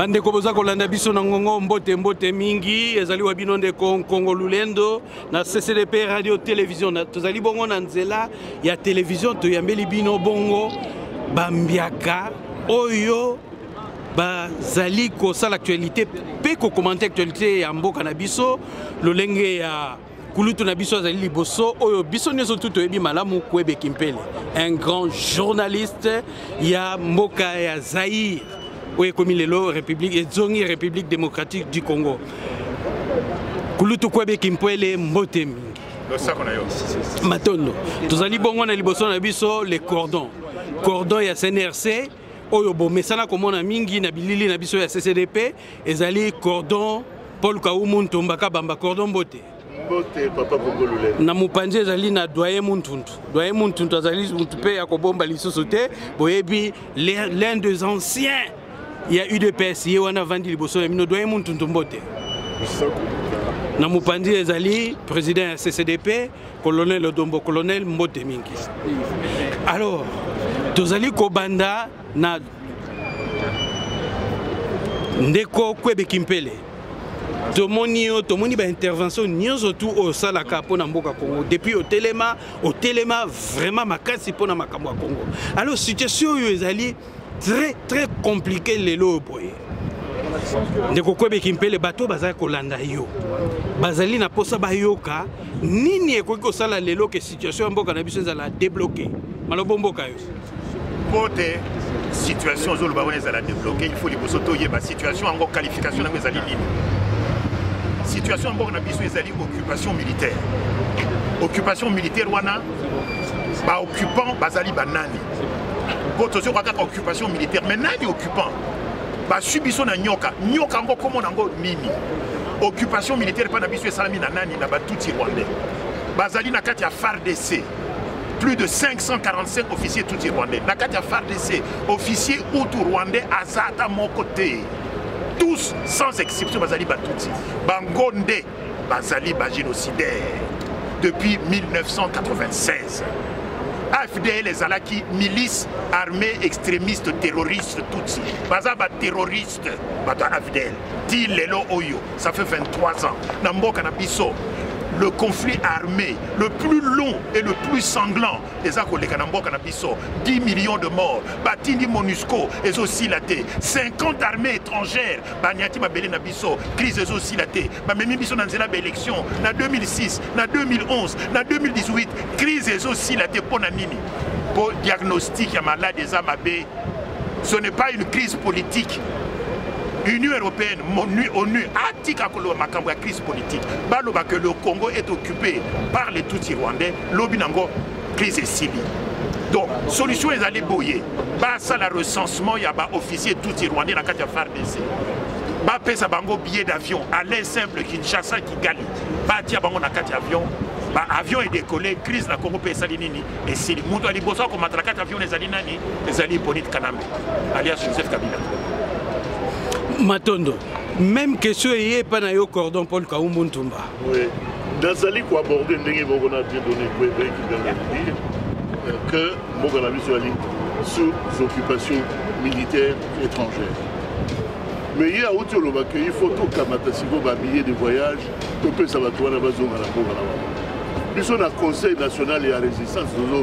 Bande koboza kolanda biso na ngongo mbote mingi ezali wa bino nde Congo Lulendo na CCDP radio télévision na tozali bongo na nzela ya télévision to yambeli bino bongo bambiaka oyo bazali ko sala actualité pe ko commenter actualité ya mboka na biso lolenge ya kulutu na biso azali liboso oyo biso nyoso tuto ebi malamu Kwebe Kimpele, un grand journaliste ya mboka ya Zaïre oyo komi lelo République démocratique du Congo. Kulutu Kwebe Kimpele mbote mingi matondo tozali bongo na liboso na biso le cordon ya CNRC oyo bomesana komona mingi na bilili na biso ya CCDP ezali cordon Paul Kaoumu Ntombaka bamba cordon mbote papa Congo Lulendo na mupanje ezali na doyen Muntuntu azali mtupe ya kobomba lisusu te boyebi l'un des anciens il y a UDPS yewana vandi liboso ya mino doyen Muntuntu mbote na mupanje ezali président ya CCDP colonel Odombo colonel mbote mingi. Alors tozali kobanda na ndeko Kwebe Kimpele tomoni ba intervention nyonso tout au salaka pona mboka Congo depuis au telema vraiment makasi pona makambo ya Congo. Alors situation yo ezali très compliqué lelo boye ndeko Kwebe Kimpele bato bazali kolanda yo bazali na posa bayoka nini ekoki kosala lelo ke situation mboka na biso ezala débloquer malobo mboka yo pote situation zolo ba ezala débloquer il faut liboso to yeba situation ngo qualification na ezali nini situation mboka na biso ezali occupation militaire wana ba occupant bazali banani poto zo kaka occupation militaire mais nani occupant ba subiso na nyoka ngo komo nango nini occupation militaire pa na biso esalami na nani na batuti rwandais bazali na kati ya FARDC plus de 545 officiers tout rwandais na kati ya FARDC officiers outu rwandais azata mon côté tous sans exception bazali batuti bangonde bazali ba génocidaire depuis 1996. AFDL ezalaki milice armée extrémiste terroriste tutsi bazaba terroriste bata AFDL ti lelo oyo ça fait 23 ans na mboka na biso. Le conflit armé le plus long et le plus sanglant les akoleka na mboka na biso 10 millions de morts batindi MONUSCO aussi laté 50 armées étrangères banyati babele na biso crise aussi laté ba memi biso na nzela ba élection na 2006 na 2011 na 2018 crise aussi laté pona nini pour diagnostic ya malade des amabe. Ce n'est pas une crise politique. L'Union européenne, ONU, a dit que la crise politique. Que le Congo est occupé par les Tutsis rwandais, l'Obinango, crise est civile. Donc, solution est allée bouiller. Ça, le recensement, il y a des officiers Tutsis rwandais dans la FARDC. Payer ça bango billet d'avion, aller simple, Kinshasa, Kigali. Tia bango na kati avion. Avion est décollé, crise na Congo Salinini. Et si Mouto Ali Bosso, comme la carte avion, les Alinani, les Ali Bonit Kanambe, alias Joseph Kabila. Matondo, même question est pas na yo cordon Paul Kaoumu Ntumba. Oui. Dans quoi aborder ndenge boko na bien donné Kwebe qui dire que mboka na biso ali sous occupation militaire étrangère. Mais il y a autre chose il faut tout kamata siko ba billet de voyage to pe ça va toi na bazonga na mboka na ba. Biso na Conseil national et à résistance zo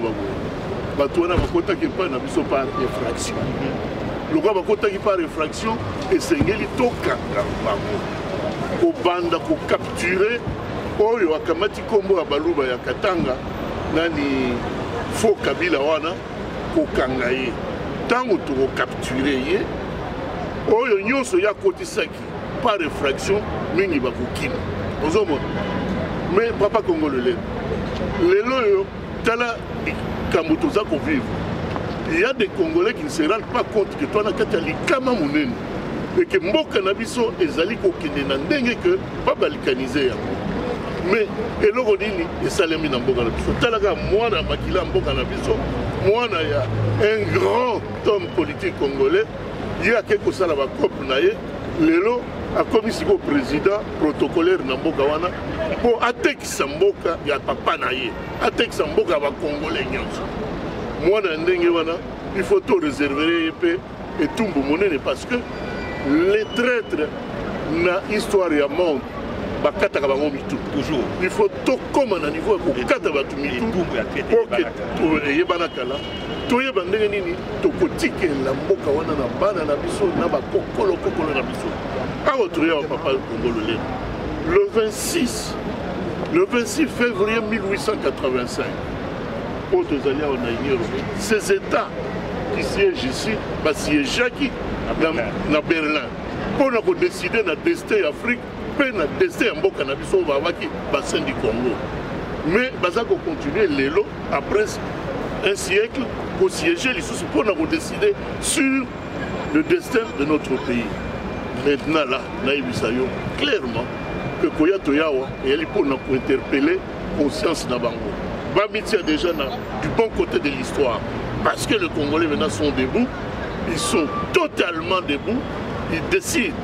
ba toi na bakota ki pas na biso par infraction. Le gars qui par réfraction et c'est ngeli tokanga bango obanda ko capturer oyo akamati kombo ya baluba ya Katanga nani fo Kabila wana ko kangaye tango to capturer ye oyo nyonso ya kotisaki par réfraction mingi bakokina ozomo mais papa Congo lelo yo tala kambuto za ko vivre. Il y a des Congolais qui ne se rendent pas compte que toi, tu as les Kamamounén et que Mboka Nabiso et Zali Kokine n'andenge que pas balkanisé. Mais, et le Rodini, et Salemi Namboka Nabiso, Talaga, moi, na Makila Mboka Nabiso, moi, il y a un grand homme politique congolais, il y a quelque chose à la COP Naye, Lelo, a commis le président protocolaire Namboka Wana, pour attaquer Samboka, il y a Papa Naye, attaquer Samboka, va Congolais. Moi, il faut tout réserver et tout le monde parce que les traîtres na histoire ya monde bakataka bango mitu toujours il faut tokoma na niveau ya kokata bato mitu po ke eyebana kala toyeba ndenge nini tokotikela mboka wana na bana na biso na bakokolokokolo na biso awa toya wa papa Kongolo le 26 février 1885 au tozali awa na ignoro ces états qui siègent ici basiégeaki na Berlin mpona kodécide na destin ya Afrique mpe na destin ya mboka na biso bavaki bassin du Congo mais baza kocontinue lelo après un siècle kosiéger lisusu mpona kodécide sur le destin de notre pays. Maintenant là nayebisa yo clairement que koya toyawa eyali mpona kointerpeller conscience na bango bamitia déjà du bon côté de l'histoire parce que les Congolais maintenant sont debout, ils sont totalement debout, ils décident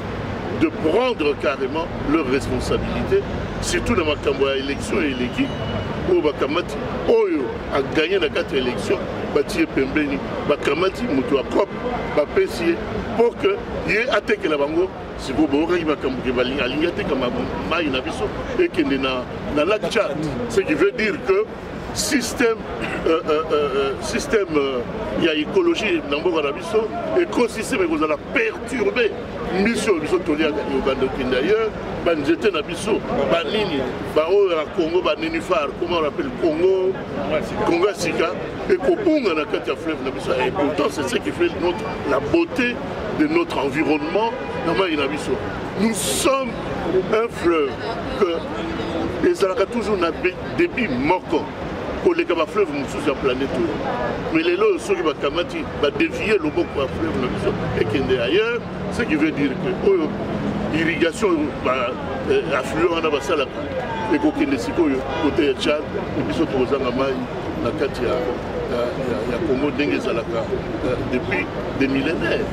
de prendre carrément leurs responsabilités, surtout dans ma élection et l'équipe, où Bakamati, Oyo a gagné la 4 élections, Bati Pembeni, Bakamati, Moutou Akop, Bapessier, pour que y ait attaqué la bango, si vous voulez, il alignaté comme un maï nabiso, et qu'il est dans la Tchad. Ce qui veut dire que système il y a écologie dans le Nabiso, écosystème vous allez perturber mission biso tolia Uganda d'ailleurs banjete na biso banini bao la Congo baninifar comment on appelle Congo Sika et kopunga na kati ya fleuve na biso et pourtant c'est ce qui fait la beauté de notre environnement na mai na biso. Nous sommes un fleuve que les alaka toujours na débit moko pour les fleuves sur la planète. Mais les lots ceux qui vont dévier le beau fleuve et qui est ailleurs, ce qui veut dire que l'irrigation affluent dans la salle et qu'on ne sait pas côté Tchad et puis surtout aux Angamai, la Katia, il y a Congo Dengue Zalaka depuis des millénaires.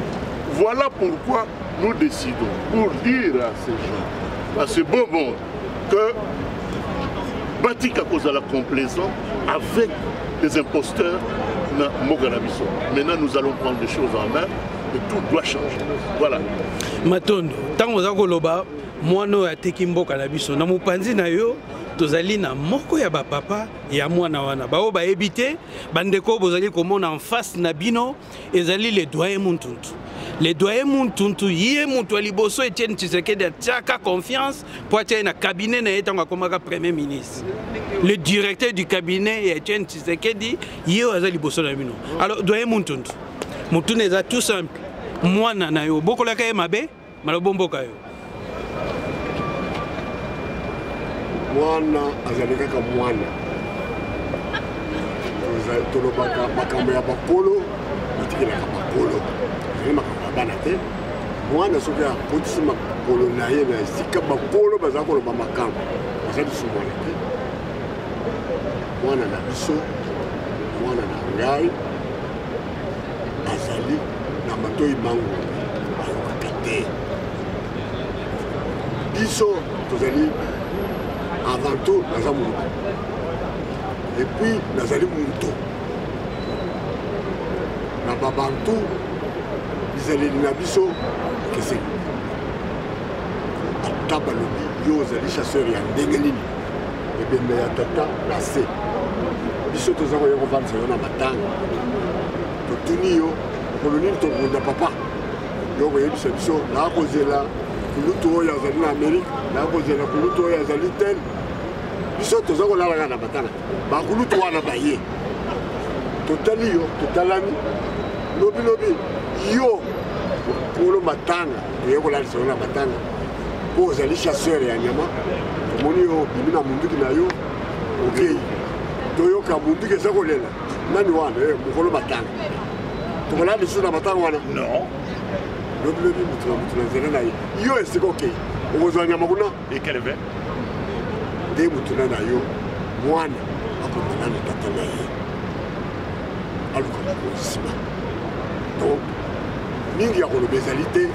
Voilà pourquoi nous décidons pour dire à ces gens, à ce beau monde, que Batika cause à la complaisance avec des imposteurs na Moganabiso. Maintenant, nous allons prendre des choses en main et tout doit changer. Voilà. Matondo, tant que vous avez moi no ateki mboka na biso na mopanzi na yo tozali na moko ya bapapa ya mwana wana bao ba ebité bandeko bozali komona en face na bino ezali les doyens Muntuntu. Les doyens Muntuntu yé mutu liboso Etienne Tshisekedi atiaka confiance pour être na cabinet na etanga komaka premier ministre. Le directeur du cabinet Etienne Tshisekedi yé azali liboso na bino. Alors doyens Muntuntu. Mutu neza tout simple. Mwana na yo bokola ka mabe malobomboka yo. Mwana azali kaka mwana tolobaka makambo ya bakolo batikelaka bakolo azali makambo ya bana te mwana soki akotisi makolo na ye na esika bakolo baza koloba makambo aza biso mwana te mwana na biso mwana na ngai azali na matoi bango ayokaka te biso tozali avant tout naza moto et puis nazali moto na babantu bizaleli na biso kese ata balobi yo ozali chasseur ya ndenge nini ebembe ya tata na se biso toza koya kovandisa yo na matanga totuni yo okolo nini tokunda papa yo koyebisa biso naakozela kulutu oyo azali na Amérique naakozela kulutu oyo azali tel biso toza kolalaka na matanga bakulutu wana baye totali yo totalani lobilobi yo kolo matanga toye kolalisa yo na matanga po ozali chasseur ya nyama tomoni yo bimi na munduki na yo okei toyoka munduki eza kolela nani wana mokolo matanga tokolala lisusu na matanga wana Non. lobilobi mutu na nzela na ye yo esika okei okozwa nyama kuna Ekeleve. nde mutuna na yo mwana akomana na tata na ye alukaka kozima donc mingi ya koloba ezali te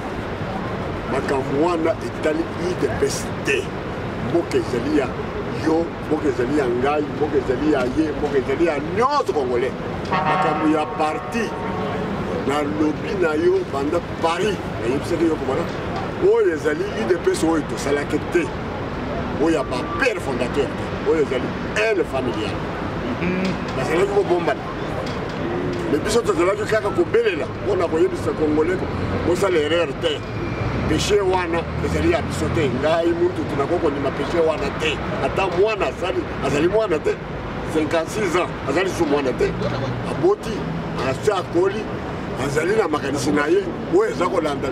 makambo wana etali idepesi te mboka ezali ya yo mboka ezali ya ngai mboka ezali ya ye mboka ezali ya nyonso congolais makambo ya parti na lobby na yo banda Paris nayebisaki yo komona oyo ezali UDPS oyo tosalaki te oyo ya bapère fondateur te oyo ezali aile familiale bazalaki kobombana mais biso tozalaki kaka kobelela mpona koyebisa congolais bosala erreur te péché wana ezali ya biso te ngai muntu tunakokondima péché wana te ata mwana azali mwana te 56 ans azali su mwana te aboti asi akoli azali na makanisi na ye oyo eza kolanda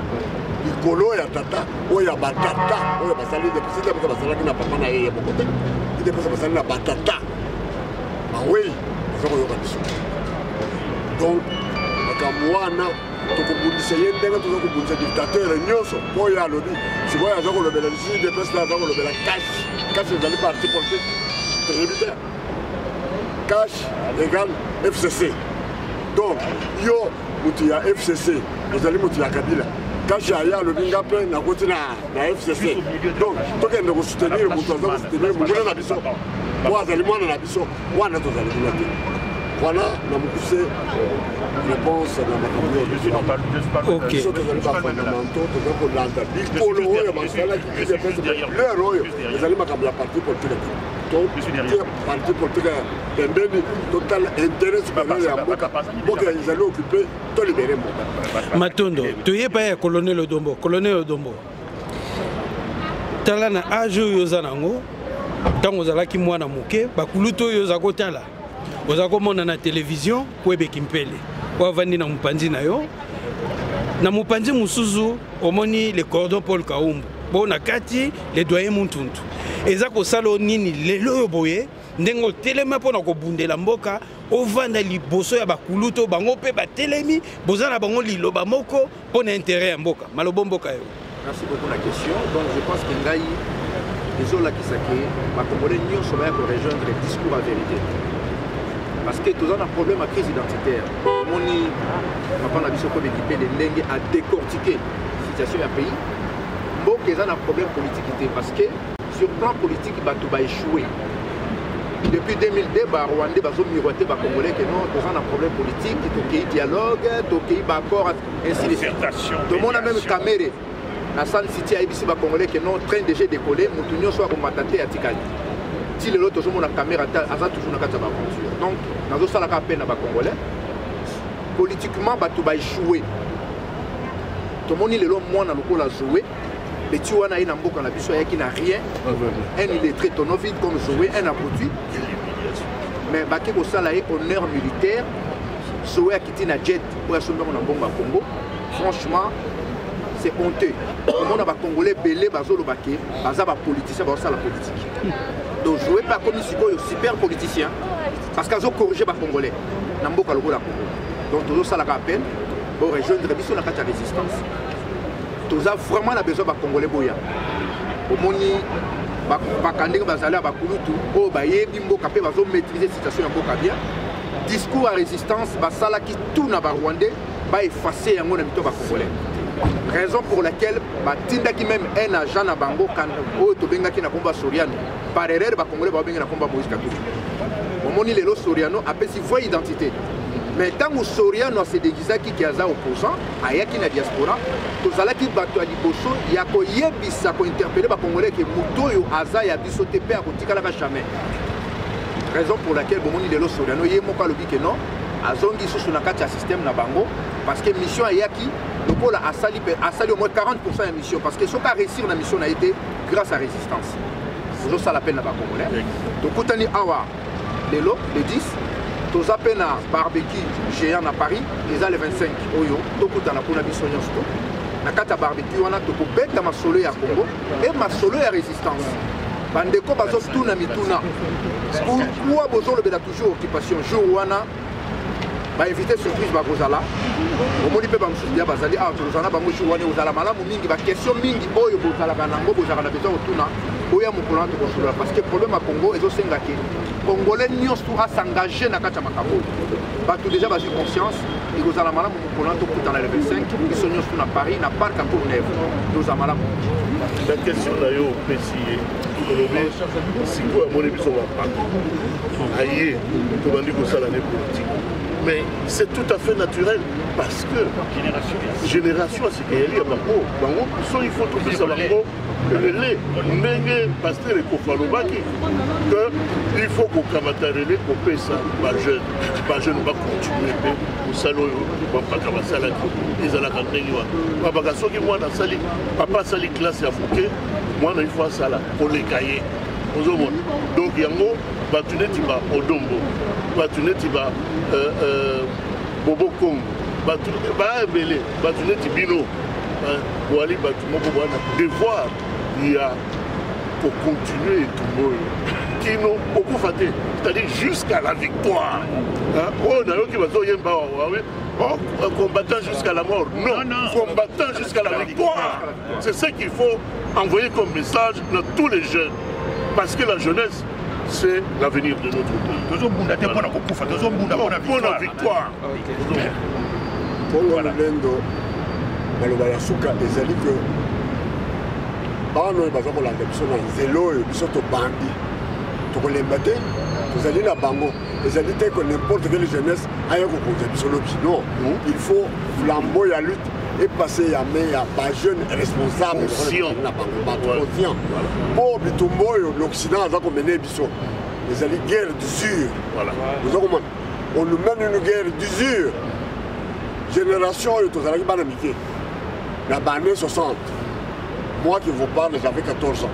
likolo ya tata oyo ya batata oyo basali idepesa basalaki na papa na ye ye moko te idepesa basali na batata bawei baza koyoka biso donc makambo wana tokobundisa ye ndenge toza kobundisa dictateur nyonso oyo alobi sikoyo aza kolobela lisusu idepesa aza kolobela kashi ezali parti politique tributaire cash égale FCC. Donc, yo, mutu ya FCC, vous allez mutu ya Kabila. Cash aya le binga pe na côté na FCC. Donc, toke ndo soutenir mutu aza soutenir mutu na biso. Moi azali mwana na biso, wana to zali binga te. Voilà, na mukuse réponse na makambo. OK. Biso to zali ba fondamento, to za ko landa. Bikolo oyo masala ki de pesa. Le oyo, ezali makambo ya parti politique. Parti politique pembeni total intérêt supérieur ya mboka ezali occupé to libéré mboka Matondo toyeba ya colonel Odombo tala na âge oyo oza nango ntango ozalaki mwana moke bakulutu oyo oza kotala oza komona na télévision koyebeki mpele oavandi na mopanzi na yo na mopanzi mosusu omoni le cordon Paul Kaumbu bo na kati le doyen Muntuntu eza kosala nini lelo oyo boye ndenge otelema mpona kobundela mboka ovanda liboso ya bakulutu bango mpe batelemi boza na bango liloba moko mpona intérêt ya mboka maloba mboka yo. Merci beaucoup la question. Donc je pense que ngai ezolakisaki bakongolais nyonso baya korejoindre le discours à vérité parce que toza na problème ya crise identitaire omoni papa na biso kobekipe le ndenge a décortiquer situation ya pays mboka eza na problème politique te parce que sur plan politique bato baéchoué depuis 2002 barwandais bazomiroiter bacongolais que non toza na problème politique tokei dialogue tokei baaccord ainsi de suite tomona même Kamere na San City ayebisi bacongolais que non train déjà décollé motu nyonso akomata te atikali ti lelo tozomona Kamere aza toujours na kati ya baventure donc nazosalaka mpe na bacongolais politiquement bato baéchoué tomoni lelo mwana lokola Zoé petit wana ina mboka na biso yaki na rien un illettré tonovide comme Zoé un abruti mais baki ko sala e honneur militaire Zoé akiti na jet pour asomba na bomba Congo franchement c'est honteux on a ba congolais belé bazolo baké baza ba politicien ba sala politique donc Zoé pas comme sikoyo super politicien parce qu'azo corriger ba congolais na mboka lokola Congo donc tozo sala ka peine pour rejoindre biso na kati résistance toza vraiment na besoin ba congolais boya omoni bakandenge bazali ya bakulutu oyo bayebi mboka mpe bazo maîtriser situation ya mboka bien discours à résistance basalaki tout na barwandais baefface yango na mito bakongolais raison pour laquelle batindaki même un agent na bango oyo tobengaki na komba Soriano par erreur bakongolais babengi na komba Moïse Katumbi omoni lelo Soriano apesi voie identité mais ntango Soriano se déguisaki ki aza opposant ayaki na diaspora tozalaki bato ya liboso ya koyebisa kointerpele bakongolais ke moto oyo aza ya biso te mpe akotikalaka jamais raison pour laquelle bomoni lelo Soriano ye moko alobi ke non azongi susu na kati ya système na bango parce que mission ayaki lokola asali au moins 40% ya mission parce que soki aréussir na mission na été grâce à résistance ozosala peine na bakongolais tokutani awa lelo le 10 toza pe na barbecue géant na Paris eza le 25 oyo tokutana mpona biso nyonso to na kati ya barbecue wana tokobeta masolo ya Congo e masolo ya résistance bandeko bazotuna mituna pourquoi bozolobela toujours occupation jour wana bainvité surprise bakozala omoni mpe bamosusu ya bazali awa tozala na bango jour wana ozala malamu mingi baquestion mingi oyo bozalaka nango bozalaka na besoin kotuna oya mokolo wana tokosolola parce que problème ya Congo ezosengaki congolais nyonso asengage na kati ya makambo bato déjà bazwi conscience ekozala malamu mokolo wana tokutana le 25 biso nyonso na Paris na parc à Courneuve tozala malamu la question na yo opesi sikoyo amoni biso bapaka aye tobandi kosala ne politique. Mais c'est tout à fait naturel parce que génération à ce qu'il y a bango so il faut trouver ça bango relais ndenge pasteur ekofalobaki que il faut kokamata relais kopesa bajeune bacontinue mpe mosala oyo bampaka basalaki ezalaka ndenge wana babaka soki mwana asali papa asali classe ya foke mwana il faut asala koleka ye ozomona donc yango bato neti ba odombo bato neti ba bobo kongo bato baebele bato neti bino wali bato moko bwana devoir ya kocontinue etumba oyo kino okufa te c'est-à-dire jusqu'à la victoire oyo nayoki bazoyemba wawe combattant jusqu'à la mort non combattant jusqu'à la victoire c'est ce qu'il faut envoyer comme message à tous les jeunes parce que la jeunesse c'est l'avenir de notre pays. Pour la victoire. Congo Lulendo, Malobaya Souka, les alliés que Bano, Bazako, la Gabson, Zélo, et Bisoto Bandi, Tokolemate, vous allez la Bango, les alliés que n'importe quelle jeunesse aille au Congo. Non, il faut flambeau à lutte et passer à pas jeune responsable conscient. Pour Bitumbo, l'Occident a mené Bisso. Les alliés guerre d'usure. Voilà. On nous mène une guerre d'usure. Génération et tous les banamités. La année 60. Moi qui vous parle, j'avais 14 ans.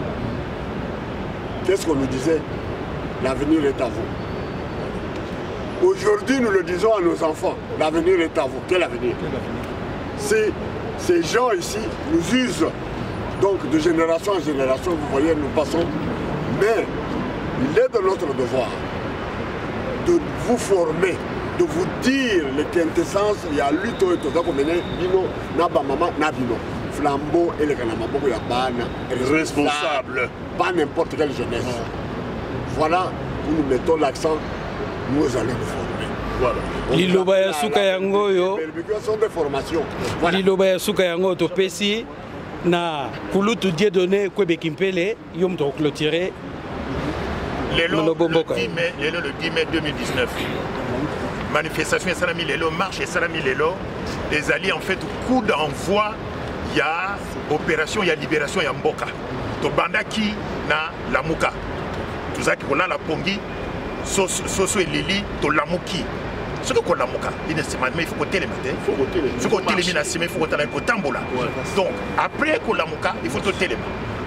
Qu'est-ce qu'on nous disait? L'avenir est à vous. Aujourd'hui, nous le disons à nos enfants. L'avenir est à vous. Quel avenir? Ces gens ici nous usent donc de génération en génération, vous voyez, nous passons. Mais il est de notre devoir de vous former, de vous dire les quintessences, il y a lutte et tout ça comme Bino, Naba Mama, Nabino, Flambeau et les Kanamaboko Yabana, responsable, pas n'importe quelle jeunesse. Voilà où nous mettons l'accent, nous allons nous former. Voilà. Liloba ya suka yango yo. Liloba ya suka yango to pesi na kulutu die donné Kwebe Kimpele yom to clôturer. Le 10 mai 2019. Manifestation et Salami Lelo, marche et Salami Lelo. Les alliés en fait coup d'envoi, il y a opération, il y a libération, il y a Mboka. To bandaki na Lamuka. Tout ça qui a la Pongi, Soso et Lili, to Lamuki. Ce que la Lamuka, il faut côté les matins, il faut côté les minasime, il faut côté les tambola. Donc après que Lamuka, il faut côté les mains.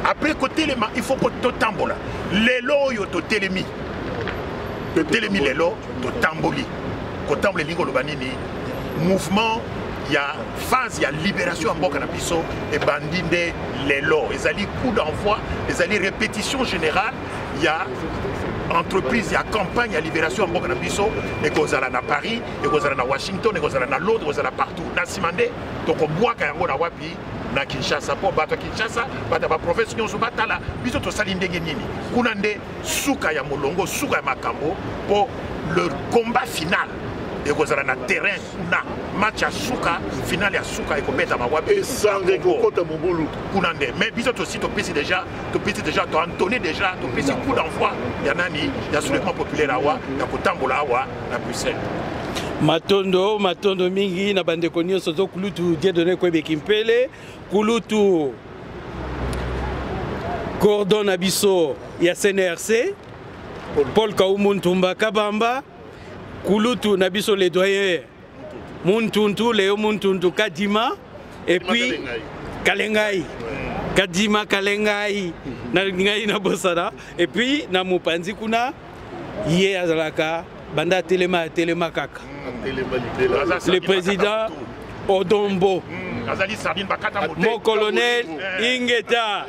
Après côté les mains, il faut côté tambola. Lelo yo to telemi. To telemi lelo to tamboli. Côté tamboli lingo lobanini. Mouvement, il y a phase, il y a libération en Mboka na biso et bandinde lelo. Les alliés coup d'envoi, les alliés répétition générale, il y a entreprise, il y a campagne, il y a libération en Mboka na biso, et qu'on a à Paris, et qu'on a à Washington, et qu'on a à Londres, et qu'on a partout. Na Simandé, donc on boit quand on a wapi, na Kinshasa, pour battre Kinshasa, battre la province, on se bat là, biso to salinde nini. Kunande, souka ya molongo, souka ya makambo, pour le combat final. Et qu'on a un terrain, na match à souka, final à souka, et qu'on met à ma wapi. Et sans récolte à mon boulot. Kunande, mais biso aussi, tu pèses déjà, tu as entonné déjà, tu pèses coup d'envoi. Il y a nani, il y a soulèvement populaire à Wa, il y a Kotambola à Wa, à Bruxelles. Matondo mingi na bande konyo sozo kulutu die donné Kwebe Kimpele, kulutu Gordon Abisso ya CNRC, Paul Kaoumuntumba Kabamba, kulutu Nabiso les doyens Muntuntu, Léo Muntuntu Kadima, et puis Kalengai. Kadima Kalengai, Ngai na Bosada, et puis na Mupanzi kuna, Yé Azalaka, Banda Telema Kaka. Le président Odombo. Mon colonel Ingeta.